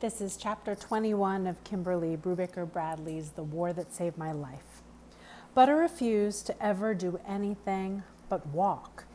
This is chapter 21 of Kimberly Brubaker Bradley's The War That Saved My Life. Butter refused to ever do anything but walk.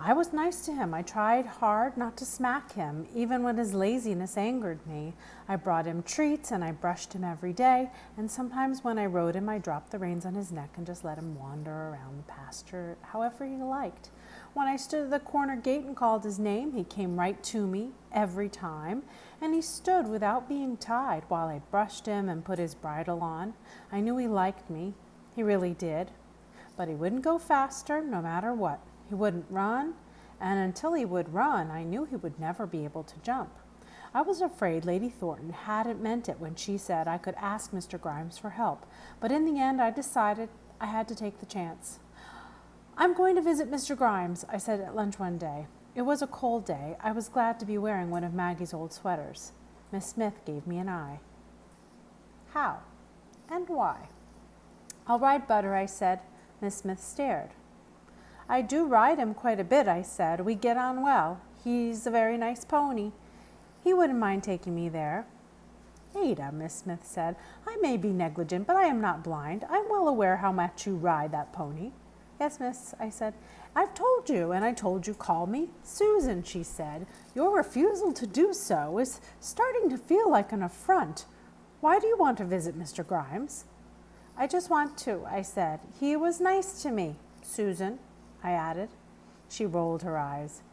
I was nice to him. I tried hard not to smack him, even when his laziness angered me. I brought him treats and I brushed him every day, and sometimes when I rode him, I dropped the reins on his neck and just let him wander around the pasture however he liked. When I stood at the corner gate and called his name, he came right to me every time, and he stood without being tied while I brushed him and put his bridle on. I knew he liked me. He really did. But he wouldn't go faster no matter what. He wouldn't run, and until he would run, I knew he would never be able to jump. I was afraid Lady Thornton hadn't meant it when she said I could ask Mr. Grimes for help, but in the end I decided I had to take the chance. "I'm going to visit Mr. Grimes," I said at lunch one day. It was a cold day. I was glad to be wearing one of Maggie's old sweaters. Miss Smith gave me an eye. "How? And why?" "I'll ride Butter," I said. Miss Smith stared. "I do ride him quite a bit," I said. "We get on well. He's a very nice pony. He wouldn't mind taking me there." "Ada," Miss Smith said, "I may be negligent, but I am not blind. I'm well aware how much you ride that pony." "Yes, miss," I said. "I've told you, and I told you call me Susan," she said. "Your refusal to do so is starting to feel like an affront. Why do you want to visit Mr. Grimes?" "I just want to," I said. "He was nice to me, Susan," I added. She rolled her eyes.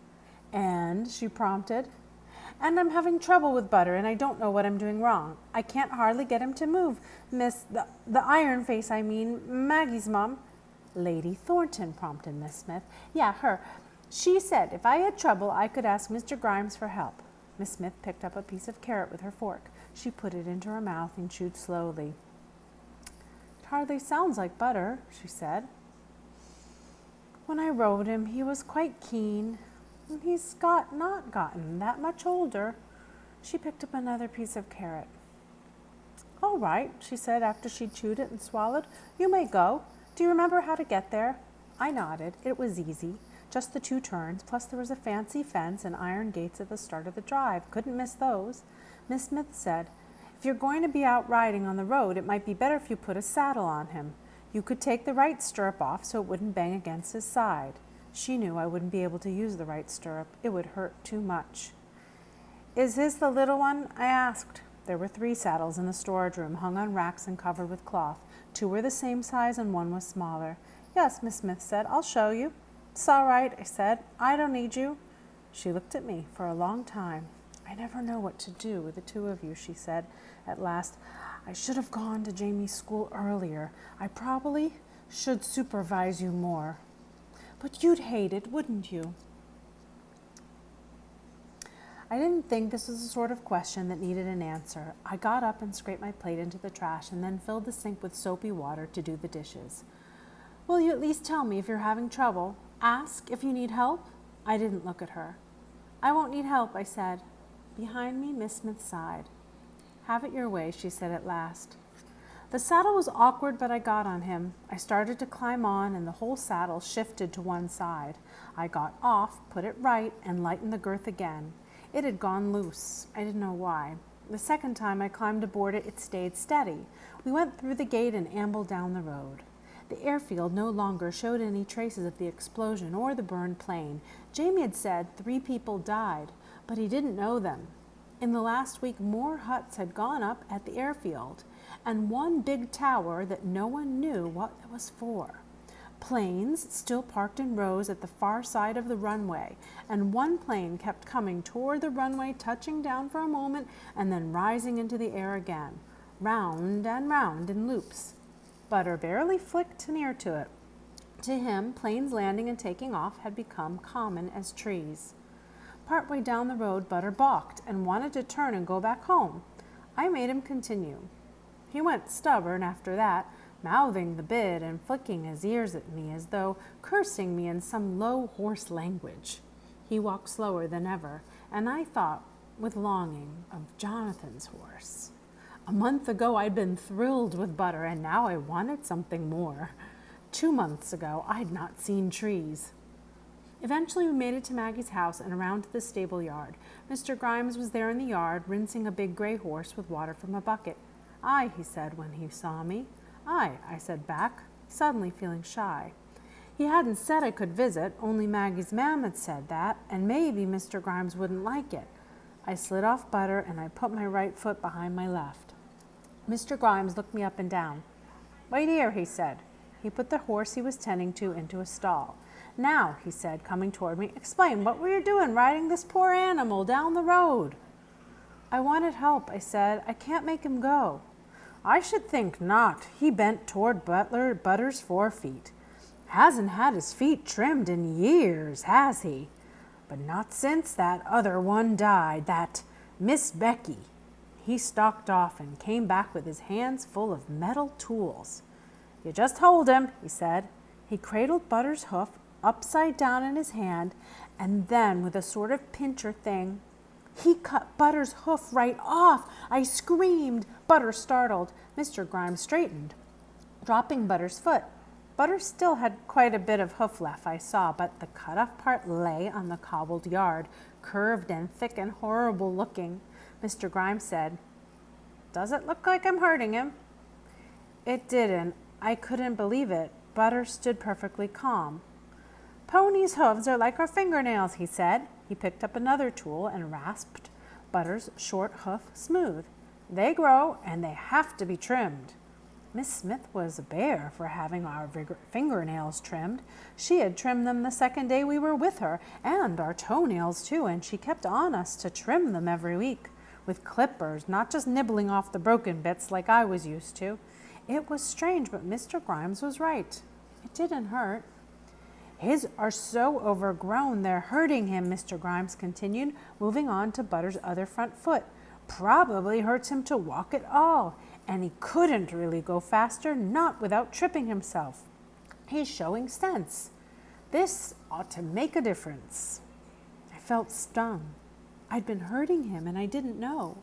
"And?" she prompted. "And I'm having trouble with Butter, and I don't know what I'm doing wrong. I can't hardly get him to move. The Iron Face, I mean, Maggie's mom." "Lady Thornton," prompted Miss Smith. "Yeah, her. She said if I had trouble, I could ask Mr. Grimes for help." Miss Smith picked up a piece of carrot with her fork. She put it into her mouth and chewed slowly. "It hardly sounds like Butter," she said. "When I rode him, he was quite keen. He's not gotten that much older." She picked up another piece of carrot. "All right," she said after she'd chewed it and swallowed. "You may go. Do you remember how to get there?" I nodded. It was easy. Just the 2 turns, plus there was a fancy fence and iron gates at the start of the drive. Couldn't miss those. Miss Smith said, "If you're going to be out riding on the road, it might be better if you put a saddle on him. You could take the right stirrup off so it wouldn't bang against his side." She knew I wouldn't be able to use the right stirrup. It would hurt too much. "Is his the little one?" I asked. There were 3 saddles in the storage room, hung on racks and covered with cloth. 2 were the same size and 1 was smaller. "Yes," Miss Smith said. "I'll show you." "It's all right," I said. "I don't need you." She looked at me for a long time. "I never know what to do with the 2 of you," she said at last. "I should have gone to Jamie's school earlier. I probably should supervise you more. But you'd hate it, wouldn't you?" I didn't think this was the sort of question that needed an answer. I got up and scraped my plate into the trash and then filled the sink with soapy water to do the dishes. "Will you at least tell me if you're having trouble? Ask if you need help?" I didn't look at her. "I won't need help," I said. Behind me, Miss Smith sighed. "Have it your way," she said at last. The saddle was awkward, but I got on him. I started to climb on, and the whole saddle shifted to one side. I got off, put it right, and lightened the girth again. It had gone loose. I didn't know why. The second time I climbed aboard it, it stayed steady. We went through the gate and ambled down the road. The airfield no longer showed any traces of the explosion or the burned plane. Jamie had said 3 people died, but he didn't know them. In the last week, more huts had gone up at the airfield, and one big tower that no one knew what it was for. Planes still parked in rows at the far side of the runway, and one plane kept coming toward the runway, touching down for a moment and then rising into the air again, round and round in loops. Butter barely flicked near to it. To him, planes landing and taking off had become common as trees. Partway down the road, Butter balked and wanted to turn and go back home. I made him continue. He went stubborn after that, mouthing the bit and flicking his ears at me as though cursing me in some low, hoarse language. He walked slower than ever, and I thought, with longing, of Jonathan's horse. A month ago I'd been thrilled with Butter, and now I wanted something more. 2 months ago I'd not seen trees. Eventually, we made it to Maggie's house and around to the stable yard. Mr. Grimes was there in the yard, rinsing a big gray horse with water from a bucket. "Aye," he said when he saw me. "Aye," I said back, suddenly feeling shy. He hadn't said I could visit, only Maggie's mam had said that, and maybe Mr. Grimes wouldn't like it. I slid off Butter and I put my right foot behind my left. Mr. Grimes looked me up and down. "Wait here," he said. He put the horse he was tending to into a stall. "Now," he said, coming toward me, "explain what were you doing riding this poor animal down the road?" "I wanted help," I said. "I can't make him go." "I should think not. He bent toward Butter's forefeet. Hasn't had his feet trimmed in years, has he? But not since that other one died, that Miss Becky." He stalked off and came back with his hands full of metal tools. "You just hold him," he said. He cradled Butter's hoof upside down in his hand, and then with a sort of pincher thing, he cut Butter's hoof right off. I screamed. Butter startled. Mr. Grimes straightened, dropping Butter's foot. Butter still had quite a bit of hoof left, I saw, but the cut-off part lay on the cobbled yard, curved and thick and horrible looking. Mr. Grimes said, "Does it look like I'm hurting him?" It didn't. I couldn't believe it. Butter stood perfectly calm. "Ponies' hooves are like our fingernails," he said. He picked up another tool and rasped Butter's short hoof smooth. "They grow, and they have to be trimmed." Miss Smith was a bear for having our fingernails trimmed. She had trimmed them the second day we were with her, and our toenails too, and she kept on us to trim them every week, with clippers, not just nibbling off the broken bits like I was used to. It was strange, but Mr. Grimes was right. It didn't hurt. "His are so overgrown they're hurting him," Mr. Grimes continued, moving on to Butter's other front foot. "Probably hurts him to walk at all, and he couldn't really go faster, not without tripping himself. He's showing sense. This ought to make a difference." I felt stung. I'd been hurting him, and I didn't know.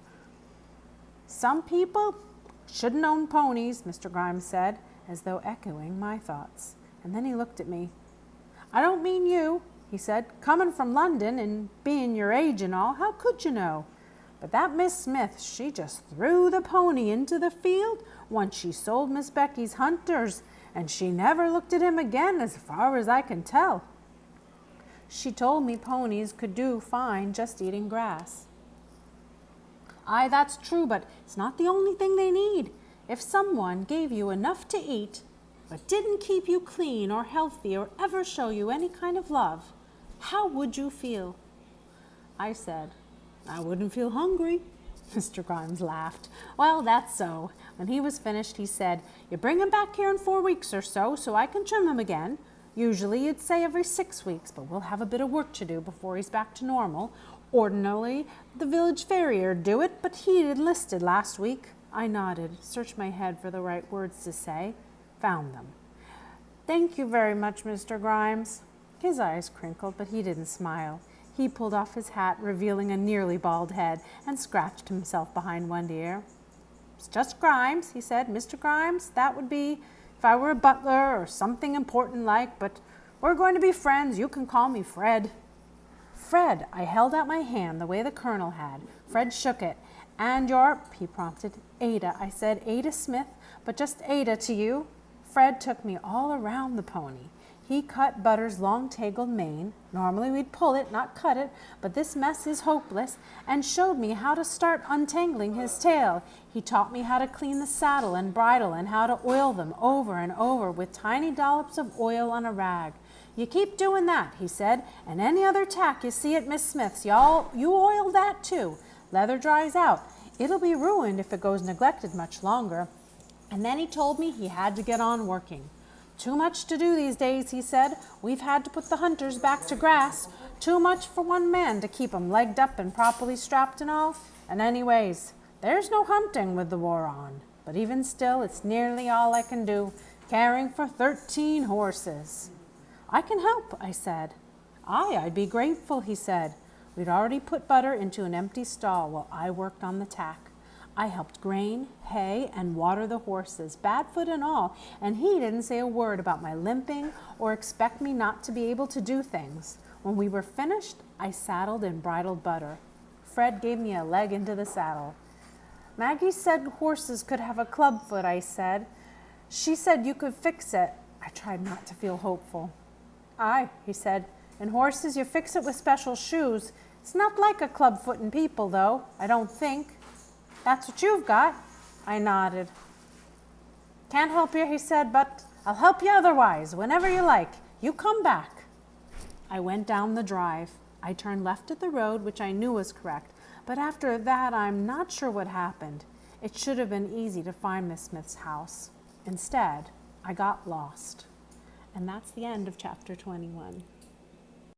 "Some people shouldn't own ponies," Mr. Grimes said, as though echoing my thoughts. And then he looked at me. "I don't mean you," he said. "Coming from London and being your age and all, how could you know? But that Miss Smith, she just threw the pony into the field once she sold Miss Becky's hunters, and she never looked at him again as far as I can tell. She told me ponies could do fine just eating grass." "Aye, that's true, but it's not the only thing they need. If someone gave you enough to eat, but didn't keep you clean or healthy or ever show you any kind of love, how would you feel?" I said, "I wouldn't feel hungry." Mr. Grimes laughed. "Well, that's so." When he was finished, he said, "You bring him back here in 4 weeks or so I can trim him again. Usually you'd say every 6 weeks, but we'll have a bit of work to do before he's back to normal. Ordinarily, the village farrier'd do it, but he'd enlisted last week." I nodded, searched my head for the right words to say, found them. "Thank you very much, Mr. Grimes." His eyes crinkled, but he didn't smile. He pulled off his hat, revealing a nearly bald head, and scratched himself behind one ear. "It's just Grimes," he said. "Mr. Grimes, that would be if I were a butler or something important like, but we're going to be friends. You can call me Fred." "Fred." I held out my hand the way the Colonel had. Fred shook it. "And your," he prompted. "Ada," I said. "Ada Smith, but just Ada to you." Fred took me all around the pony. He cut Butter's long-tangled mane. Normally we'd pull it, not cut it, but this mess is hopeless, and showed me how to start untangling his tail. He taught me how to clean the saddle and bridle and how to oil them over and over with tiny dollops of oil on a rag. "You keep doing that," he said, "and any other tack you see at Miss Smith's, you oil that too. Leather dries out. It'll be ruined if it goes neglected much longer." And then he told me he had to get on working. "Too much to do these days," he said. "We've had to put the hunters back to grass. Too much for one man to keep 'em legged up and properly strapped and all. And anyways, there's no hunting with the war on. But even still, it's nearly all I can do, caring for 13 horses." "I can help," I said. "Aye, I'd be grateful," he said. We'd already put Butter into an empty stall while I worked on the tack. I helped grain, hay, and water the horses, bad foot and all, and he didn't say a word about my limping or expect me not to be able to do things. When we were finished, I saddled and bridled Butter. Fred gave me a leg into the saddle. Maggie said horses could have a clubfoot, I said. She said you could fix it. I tried not to feel hopeful. Aye, he said. In horses, you fix it with special shoes. It's not like a clubfoot in people, though, I don't think. That's what you've got. I nodded. Can't help you, he said, but I'll help you otherwise, whenever you like. You come back. I went down the drive. I turned left at the road, which I knew was correct, but after that, I'm not sure what happened. It should have been easy to find Miss Smith's house. Instead, I got lost. And that's the end of chapter 21.